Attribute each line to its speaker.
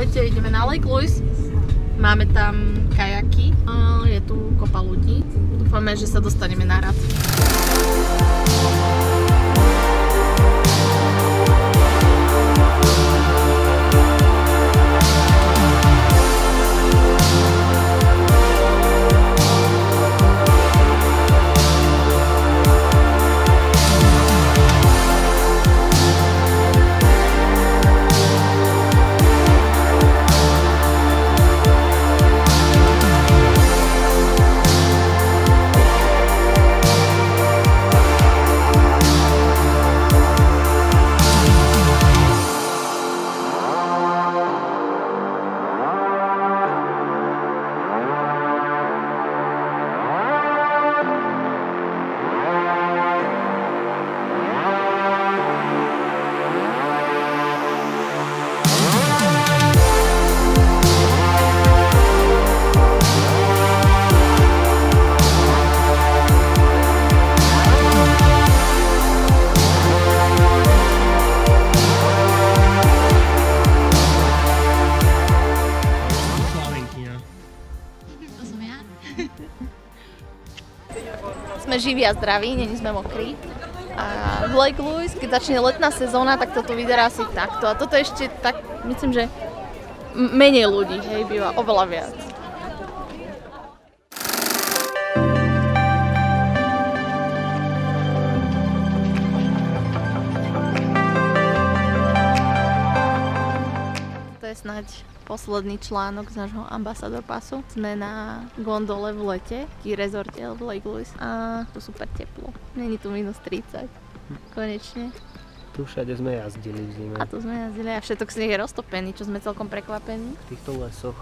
Speaker 1: Ahojte, ideme na Lake Louise. Máme tam kajaky. Je tu kopa ľudí. Dúfame, že sa dostaneme na rad. Sme živí a zdraví, není sme mokrí. A v Lake Louise, keď začne letná sezóna, tak toto vyzerá asi takto. A toto ešte tak, myslím, že menej ľudí, hej, býva oveľa viac. To je snáď posledný článok z nášho Ambassador pasu. Sme na gondole v lete, v rezorte v Lake Louise a tu super teplo. Není tu -30. Konečne.
Speaker 2: Tu všade sme jazdili v zime.
Speaker 1: A tu sme jazdili a všetok sneh je roztopený, čo sme celkom prekvapení.
Speaker 2: V týchto lesoch